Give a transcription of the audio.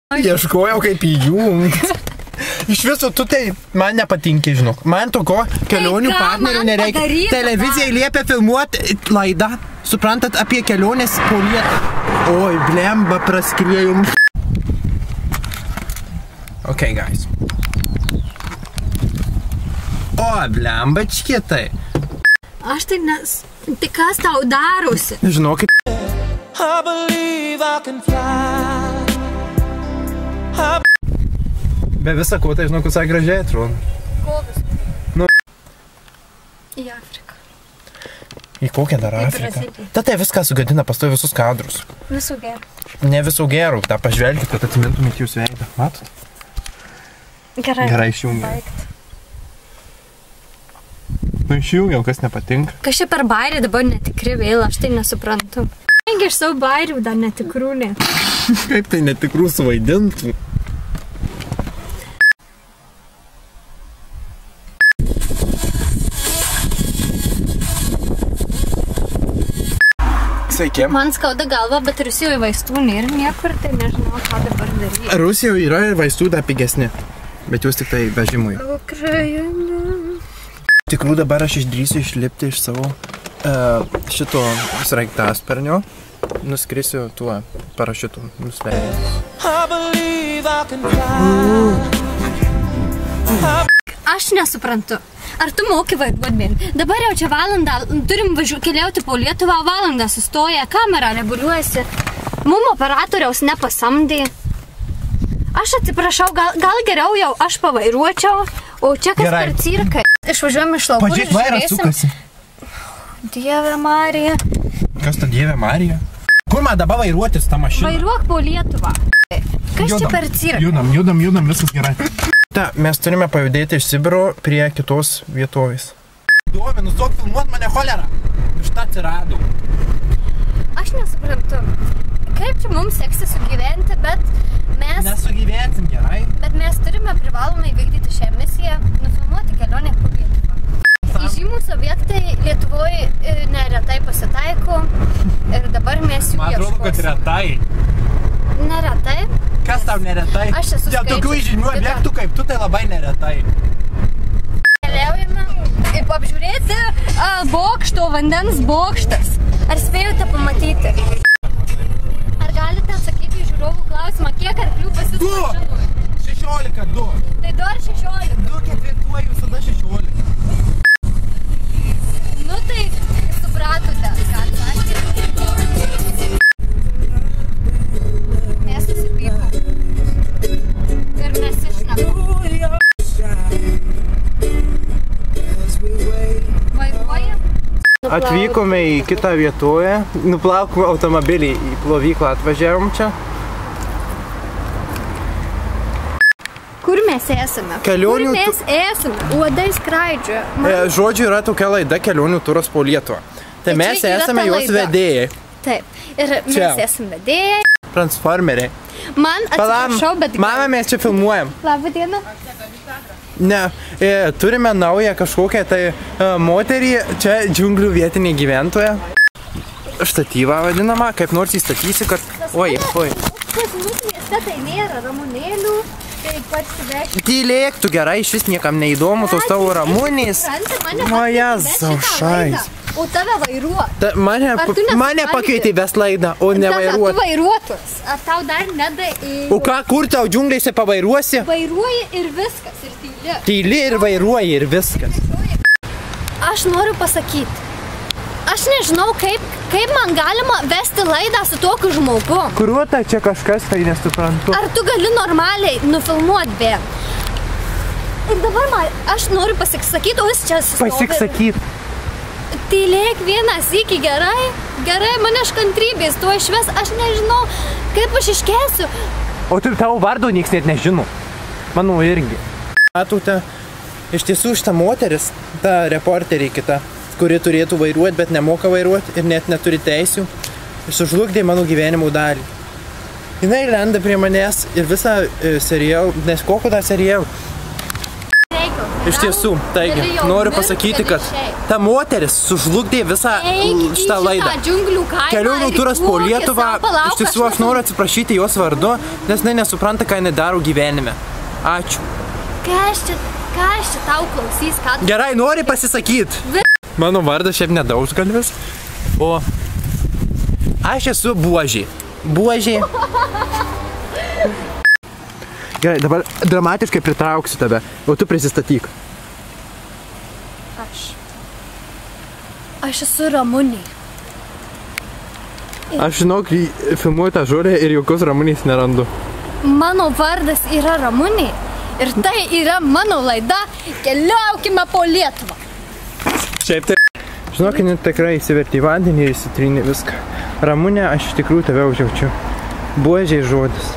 Ieškojau kaip įjungt. Iš viso tu tai man nepatinki, žinok. Man tokio kelionių partnerių nereikia. Televizijai liepia filmuoti laidą. Suprantat, apie kelionės po Lietuvą. Oi, blemba, praskriejom. Okay, guys. O, blembački tai. Aš tai nes... Tai kas tau darosi? Žinokit. I believe I can fly. Be visą ko, tai žinok, visai gražiai atrodo. Kokius? Nu. Į Afriką. Į kokią dar Afriką? Tai viską sugadina, pastovi visus kadrus. Visų gerų. Ne visų gerų, tą pažvelkit, kad atsimintumėt jūsų veidą. Matot? Gerai išjungiau. Nu išjungiau, kas nepatinka. Kas čia per bairį dabar netikri vėl, aš tai nesuprantu. Engi iš savo bairių dar netikrų ne. Kaip tai netikrų suvaidintų? Sveiki. Man skauda galva, bet Rusijoje vaistų nėra niekur, tai nežinau, ką dabar daryti. Rusijoje yra vaistų dar pigesni, bet jūs tik tai vežimui. Ukraina. Tikrų dabar aš išdrįsiu išlipti iš savo šito sraigtasparnio. Nuskrisiu tuo parašiutu nusileidęs. Aš nesuprantu. Ar tu moki vairuot vien? Dabar jau čia valandą, turim keliauti po Lietuvą, valandą sustoja, kamera reguliuojasi. Mum operatoriaus nepasamdė. Aš atsiprašau, gal geriau jau aš pavairuočiau, o čia kas per cirką. Išvažiuojam iš laukų ir Pažiūrėk, vairas sukasi. Dieve Marija. Kas ta Dieve Marija? Kur man dabar vairuotis tą mašiną? Vairuok po Lietuvą. Kas čia per cirką? Judam, viskas gerai. Ta, mes turime pajudėti iš Sibiro prie kitos vietovės. Duovi, nustok filmuot mane, cholera! Iš tą atsirado. Aš nesuprantu, kaip čia mums seksis sugyventi, bet mes... Nesugyvensim gerai. Bet mes turime privalomai vykdyti šią misiją, nufilmuoti kelionę po Lietuvą. Įžymūs objektai Lietuvoje neretai pasitaiko ir dabar mes jų ieškosime. Man atrodo, kad retai. Neretai? Kas tau neretai? Aš esu dėl tokių įžymių objektų kaip tu, tai labai neretai. Keliaujame ir apžiūrėti bokšto, vandens bokštas. Ar spėjote pamatyti? Ar galite atsakyti į žiūrovų klausimą, kiek arklių pas jūs mašinų? 16, 2. Tai dar 16. 2 ketvirtuoju, visada 16. Nu tai supratote, ką atsakė. Mes susipykom. Ir nesišnekam. Vairuoja? Atvykome į kitą vietovę, nuplaukome automobilį į plovyklą, atvažiavom čia. Kur mes esame? Kelionių Kur mes esame? Uodai skraidžioja. Žodžiu, yra tokia laida kelionių turas po Lietuvą. Tai mes esame jos vedėjai. Taip. Ir mes esame vedėjai. Transformeriai. Man atsiprašau, bet... Mama, mes čia filmuojam. Labą dieną. Ne, turime naują kažkokią tai moterį, čia džiunglių vietinį gyventoją. Štatyvą vadinamą, kaip nors įstatysi, kad... Oi. Pas mūsų mieste tai nėra ramunėlių, tai parsivežti. Tylėk, tu gerai, iš vis niekam neįdomu, tos tavo ramunės. Maja, saušais. O tave vairuot. Mane pakvietė ves laidą, o ne vairuot. Tu vairuotus. Ar tau dar nedai... O ką, kur tau džiunglėse pavairuosi? Vairuoji ir viskas, ir tyli. Tyli ir vairuoji ir viskas. Aš noriu pasakyti. Aš nežinau, kaip man galima vesti laidą su tokiu žmogu. Kruota čia kažkas, tai nesuprantu. Ar tu gali normaliai nufilmuot be? Ir dabar aš noriu pasiksakyti, o jis čia stovi. Pasiksakyti. Tylėk vieną sykį, gerai? Gerai, mane iš kantrybės, tu išves, aš nežinau, kaip aš iškėsiu. O tu tavo vardo nieks net nežino. Manau irgi. Matote, iš tiesų šita moteris, ta reporterė kita, kuri turėtų vairuoti, bet nemoka vairuoti ir net neturi teisių, sužlugdė mano gyvenimo dalį. Jinai lenda prie manęs ir visą serialą, nes kokį tą serialą. Iš tiesų, taigi, noriu pasakyti, kad ta moteris sužlugdė visą šitą laidą. Kelionių turas po Lietuvą. Iš tiesų, aš noriu atsiprašyti jos vardu, nes jinai nesupranta, ką jinai daro gyvenime. Ačiū. Ką aš čia tau klausys, ką... Gerai, nori pasisakyti. Mano vardas šiaip nedausgalvis, o aš esu Buožė. Buožė. Gerai, dabar dramatiškai pritrauksiu tave, o tu prisistatyk. Aš esu Ramunė. Aš žinok, filmuoju tą žolę ir jokios Ramunės nerandu. Mano vardas yra Ramunė ir tai yra mano laida Keliaukime po Lietuvą. Šiaip tai. Žinok, net tikrai įsiverti į vandenį ir įsitrynė viską. Ramunė, aš iš tikrųjų tave užjaučiu. Buožė žodis.